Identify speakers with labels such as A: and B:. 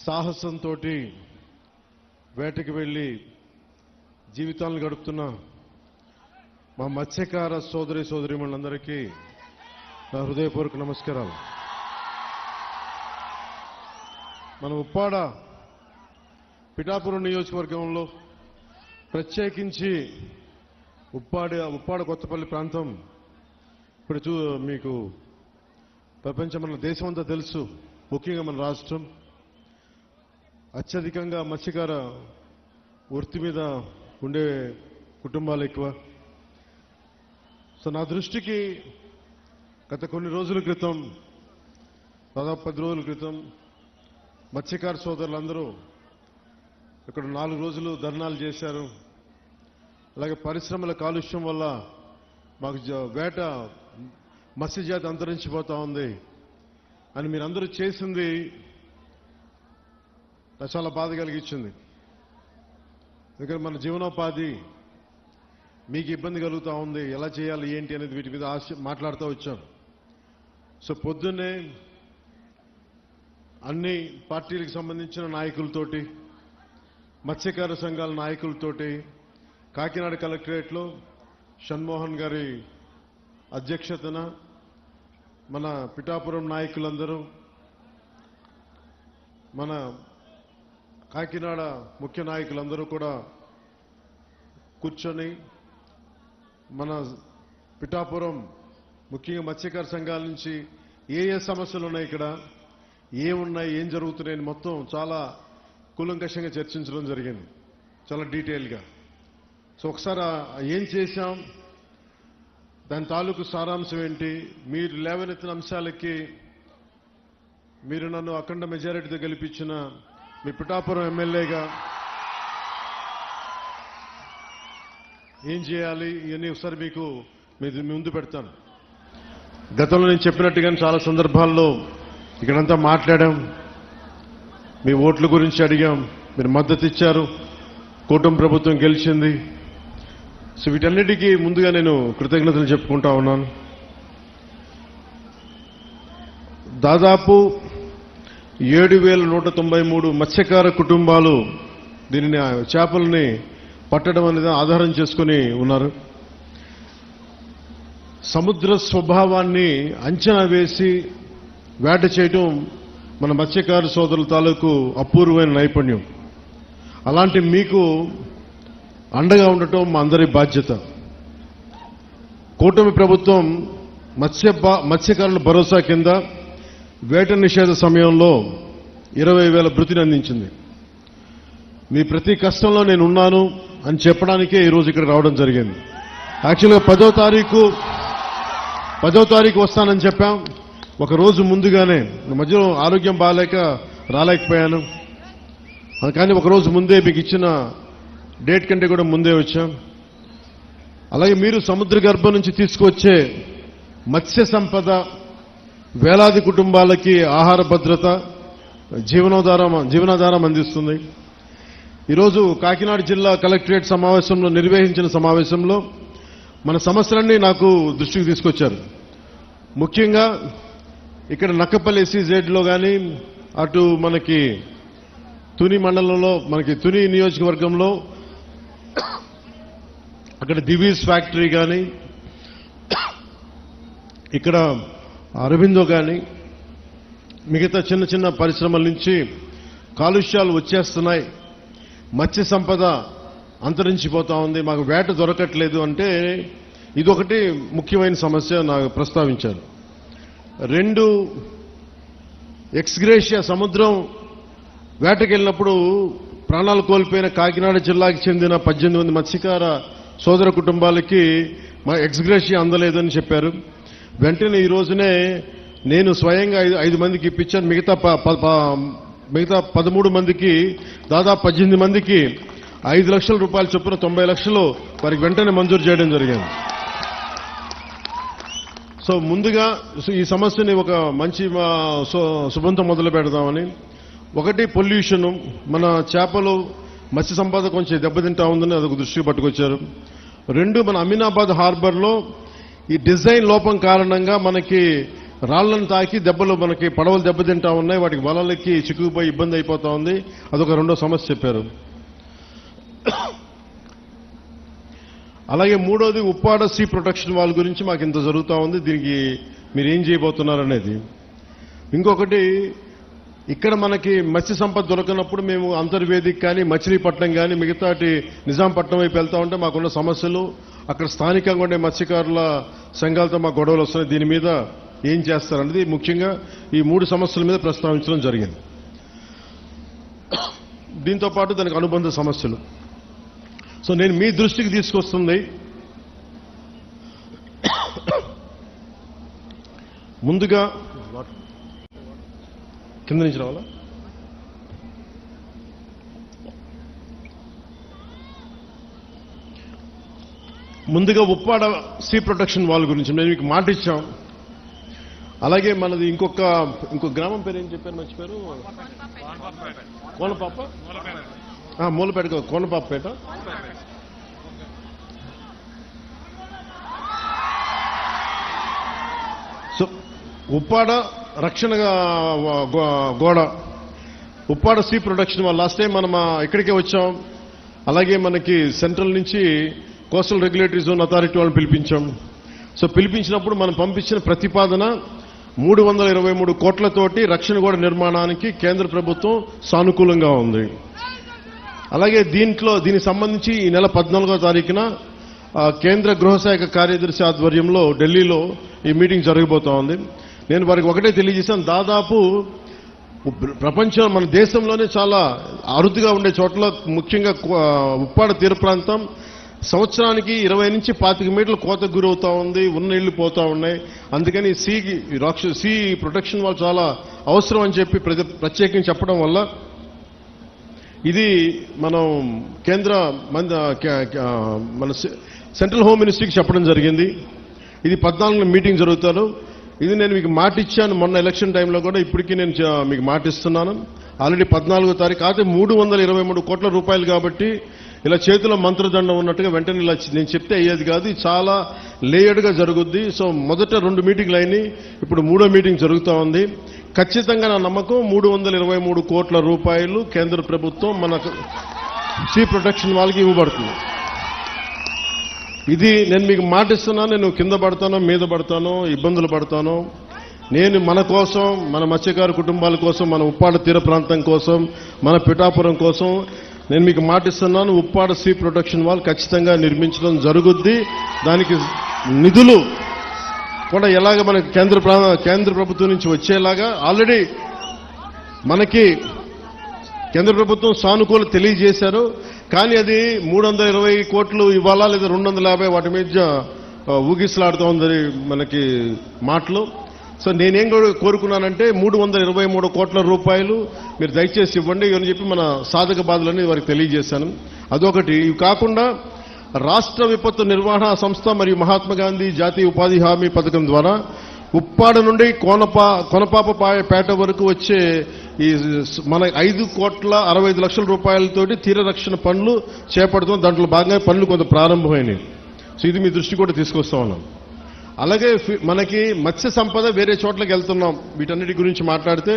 A: సాహసంతో వేటకి వెళ్ళి జీవితాలను గడుపుతున్న మా మత్స్యకార సోదరీమణులందరికీ నా హృదయపూర్వక నమస్కారాలు. మన ఉప్పాడ పిఠాపురం నియోజకవర్గంలో ప్రత్యేకించి ఉప్పాడ కొత్తపల్లి ప్రాంతం ఇప్పుడు మీకు ప్రపంచం దేశమంతా తెలుసు. ముఖ్యంగా మన రాష్ట్రం అత్యధికంగా మత్స్యకార వృత్తి మీద ఉండే కుటుంబాలు ఎక్కువ. సో నా దృష్టికి గత కొన్ని రోజుల క్రితం, దాదాపు 10 రోజుల క్రితం మత్స్యకార సోదరులందరూ ఇక్కడ 4 రోజులు ధర్నాలు చేశారు. అలాగే పరిశ్రమల కాలుష్యం వల్ల మాకు వేట మత్స్యజాతి అంతరించిపోతా ఉంది అని మీరందరూ చేసింది నాకు చాలా బాధ కలిగించింది. ఎందుకంటే మన జీవనోపాధి మీకు ఇబ్బంది కలుగుతూ ఉంది, ఎలా చేయాలి ఏంటి అనేది వీటి మీద మాట్లాడుతూ వచ్చాం. సో పొద్దున్నే అన్ని పార్టీలకు సంబంధించిన నాయకులతోటి, మత్స్యకార సంఘాల నాయకులతోటి కాకినాడ కలెక్టరేట్లో షణ్మోహన్ గారి అధ్యక్షతన మన పిఠాపురం నాయకులందరూ, మన కాకినాడ ముఖ్య నాయకులందరూ కూడా కూర్చొని మన పిఠాపురం ముఖ్యంగా మత్స్యకార సంఘాల నుంచి ఏ సమస్యలు ఉన్నాయి, ఇక్కడ ఏమున్నాయి, ఏం జరుగుతున్నాయని మొత్తం చాలా కూలంకషంగా చర్చించడం జరిగింది, చాలా డీటెయిల్గా. సో ఒకసారి ఏం చేశాం, దాని తాలూకు సారాంశం ఏంటి, మీరు లేవనెత్తిన అంశాలకి మీరు నన్ను అఖండ మెజారిటీతో గెలిపించిన మీ పిఠాపురం ఎమ్మెల్యేగా ఏం చేయాలి ఇవన్నీ ఒకసారి మీకు ముందు పెడతాను. గతంలో నేను చెప్పినట్టుగానే చాలా సందర్భాల్లో ఇక్కడంతా మాట్లాడాం, మీ ఓట్ల గురించి అడిగాం, మీరు మద్దతు ఇచ్చారు, కూటమి ప్రభుత్వం గెలిచింది. సో వీటన్నిటికీ ముందుగా నేను కృతజ్ఞతలు చెప్పుకుంటా ఉన్నాను. దాదాపు 7,193 మత్స్యకార కుటుంబాలు దీనిని చేపలని పట్టడం అనేది ఆధారం చేసుకుని ఉన్నారు. సముద్ర స్వభావాన్ని అంచనా వేసి వేట చేయటం మన మత్స్యకార సోదరుల తాలూకు అపూర్వమైన నైపుణ్యం. అలాంటి మీకు అండగా ఉండటం మా అందరి బాధ్యత. కూటమి ప్రభుత్వం మత్స్యకారుల భరోసా కింద వేట నిషేధ సమయంలో 20,000 భృతిని అందించింది. మీ ప్రతి కష్టంలో నేను ఉన్నాను అని చెప్పడానికే ఈరోజు ఇక్కడ రావడం జరిగింది. యాక్చువల్గా 10వ తారీఖు వస్తానని చెప్పాం. ఒక రోజు ముందుగానే, మధ్యలో ఆరోగ్యం బాగాలేక రాలేకపోయాను, కానీ ఒకరోజు ముందే మీకు ఇచ్చిన డేట్ కంటే కూడా ముందే వచ్చాం. అలాగే మీరు సముద్ర గర్భం నుంచి తీసుకొచ్చే మత్స్య సంపద వేలాది కుటుంబాలకి ఆహార భద్రత, జీవనాధారం అందిస్తుంది. ఈరోజు కాకినాడ జిల్లా కలెక్టరేట్ సమావేశంలో నిర్వహించిన సమావేశంలో మన సమస్యలన్నీ నాకు దృష్టికి తీసుకొచ్చారు. ముఖ్యంగా ఇక్కడ నక్కపల్లి SEZలో కానీ, అటు మనకి తుని మండలంలో, మనకి తుని నియోజకవర్గంలో అక్కడ దివీస్ ఫ్యాక్టరీ కానీ, ఇక్కడ అరవిందో కానీ, మిగతా చిన్న చిన్న పరిశ్రమల నుంచి కాలుష్యాలు వచ్చేస్తున్నాయి, మత్స్య సంపద అంతరించిపోతా ఉంది, మాకు వేట దొరకట్లేదు అంటే ఇదొకటి ముఖ్యమైన సమస్య నాకు ప్రస్తావించారు. 2, ఎక్స్గ్రేషియా సముద్రం వేటకెళ్ళినప్పుడు ప్రాణాలు కోల్పోయిన కాకినాడ జిల్లాకి చెందిన 18 మంది మత్స్యకార సోదర కుటుంబాలకి మా ఎక్స్గ్రేషియా అందలేదని చెప్పారు. వెంటనే ఈ రోజునే నేను స్వయంగా 5 మందికి ఇప్పించాను. మిగతా 13 మందికి, దాదాపు 18 మందికి 5 లక్షల రూపాయల చొప్పున 90 లక్షలు వారికి వెంటనే మంజూరు చేయడం జరిగింది. సో ముందుగా ఈ సమస్యని ఒక మంచి శుభంతో మొదలు పెడదామని. ఒకటి, పొల్యూషన్, మన చేపలు మత్స్య సంపద కొంచెం దెబ్బతింటా ఉందని అదొక దృష్టికి పట్టుకొచ్చారు. 2, మన అమీనాబాద్ హార్బర్లో ఈ డిజైన్ లోపం కారణంగా మనకి రాళ్లను తాకి దెబ్బలు మనకి పడవలు దెబ్బతింటా ఉన్నాయి, వాటికి వలలకి చిక్కుకుపోయి ఇబ్బంది అయిపోతా ఉంది. అదొక రెండో సమస్య చెప్పారు. అలాగే మూడోది ఉప్పాడ సీ ప్రొటెక్షన్ వాల్ గురించి మాకు ఇంత జరుగుతూ ఉంది, దీనికి మీరు ఏం చేయబోతున్నారనేది. ఇంకొకటి, ఇక్కడ మనకి మత్స్య సంపద దొరకనప్పుడు మేము అంతర్వేదిక కానీ మచిలీపట్నం కానీ మిగతాటి నిజాంపట్నం వైపు వెళ్తా ఉంటే మాకున్న సమస్యలు, అక్కడ స్థానికంగా ఉండే మత్స్యకారుల సంఘాలతో మాకు గొడవలు వస్తున్నాయి. దీని మీద ఏం చేస్తారనేది ముఖ్యంగా ఈ 3 సమస్యల మీద ప్రస్తావించడం జరిగింది. దీంతో పాటు దానికి అనుబంధ సమస్యలు. సో నేను మీ దృష్టికి తీసుకొస్తుంది, ముందుగా కింద నుంచి రావాలా, ముందుగా ఉప్పాడ సీ ప్రొటెక్షన్ వాల్ గురించి మేము మీకు మాట ఇచ్చాం. అలాగే మనది ఇంకో గ్రామం పేరు ఏం చెప్పారు, మర్చిపోయారు, కోనపాప, మూలపేట, కోనపాపపేట. సో ఉప్పాడ రక్షణ గోడ, Uppada sea protection wall. Last time మనం ఇక్కడికే వచ్చాం. అలాగే మనకి సెంట్రల్ నుంచి కోస్టల్ రెగ్యులేటరీ జోన్ అథారిటీ వాళ్ళని పిలిపించాం. సో పిలిపించినప్పుడు మనం పంపించిన ప్రతిపాదన 323 కోట్లతోటి రక్షణ గోడ నిర్మాణానికి కేంద్ర ప్రభుత్వం సానుకూలంగా ఉంది. అలాగే దీనికి సంబంధించి ఈ నెల 14వ తారీఖున కేంద్ర గృహశాఖ కార్యదర్శి ఆధ్వర్యంలో ఢిల్లీలో ఈ మీటింగ్ జరగబోతా ఉంది. నేను వారికి ఒకటే తెలియజేశాను, దాదాపు ప్రపంచం, మన దేశంలోనే చాలా అరుదుగా ఉండే చోట్ల, ముఖ్యంగా ఉప్పాడ తీర ప్రాంతం సంవత్సరానికి 20 నుంచి 25 మీటర్ల కోతకు గురవుతా ఉంది, ఉన్న ఇళ్లు పోతా ఉన్నాయి. అందుకని సీ ప్రొటెక్షన్ వాల్ చాలా అవసరం అని చెప్పి ప్రత్యేకంగా చెప్పడం వల్ల ఇది మనం మన సెంట్రల్ హోమ్ మినిస్ట్రీకి చెప్పడం జరిగింది. ఇది 14 మీటింగ్ జరుగుతారు. ఇది నేను మీకు మాట ఇచ్చాను మొన్న ఎలక్షన్ టైంలో కూడా, ఇప్పటికీ నేను మీకు మాట ఇస్తున్నాను. ఆల్రెడీ 14వ తారీఖు అయితే 323 కోట్ల రూపాయలు కాబట్టి ఇలా చేతిలో మంత్రదండం ఉన్నట్టుగా వెంటనే ఇలా నేను చెప్తే అయ్యేది కాదు. ఇది చాలా లేయర్డ్గా జరుగుద్ది. సో మొదట 2 మీటింగ్లు అయినాయి, ఇప్పుడు 3వ మీటింగ్ జరుగుతూ ఉంది. ఖచ్చితంగా నా నమ్మకం 323 కోట్ల రూపాయలు కేంద్ర ప్రభుత్వం మనకు సీ ప్రొటెక్షన్ వాళ్ళకి ఇవ్వబడుతుంది. ఇది నేను మీకు మాట ఇస్తున్నాను. నేను కింద పడతానో మీద పడతానో ఇబ్బందులు పడతానో, నేను మన కోసం, మన మత్స్యకారు కుటుంబాల కోసం, మన ఉప్పాడ తీర ప్రాంతం కోసం, మన పిఠాపురం కోసం నేను మీకు మాట ఇస్తున్నాను. ఉప్పాడ సీ ప్రొటెక్షన్ వాల్ ఖచ్చితంగా నిర్మించడం జరుగుద్ది. దానికి నిధులు కూడా ఎలాగ మనకి కేంద్ర ప్రభుత్వం నుంచి వచ్చేలాగా ఆల్రెడీ మనకి కేంద్ర ప్రభుత్వం సానుకూల తెలియజేశారు. కానీ అది 320 కోట్లు ఇవ్వాలా లేదా 250, వాటి మీద ఊగిసలాడుతూ ఉంది మనకి మాటలు. సో నేనేం కోరుకున్నానంటే 323 కోట్ల రూపాయలు మీరు దయచేసి ఇవ్వండి అని చెప్పి మన సాధక బాధలని వారికి తెలియజేశాను. అదొకటి. ఇవి కాకుండా రాష్ట్ర విపత్తు నిర్వహణ సంస్థ మరియు మహాత్మా గాంధీ జాతీయ ఉపాధి హామీ పథకం ద్వారా ఉప్పాడ నుండి కోనపాపపేట వరకు వచ్చే ఈ మన 5,65,00,000 రూపాయలతోటి తీర రక్షణ పనులు చేపడుతున్నాం. దాంట్లో భాగంగా పనులు కొంత ప్రారంభమైనవి. సో ఇది మీ దృష్టి కూడా తీసుకొస్తా ఉన్నాం. అలాగే మనకి మత్స్య సంపద వేరే చోట్లకి వెళ్తున్నాం. వీటన్నిటి గురించి మాట్లాడితే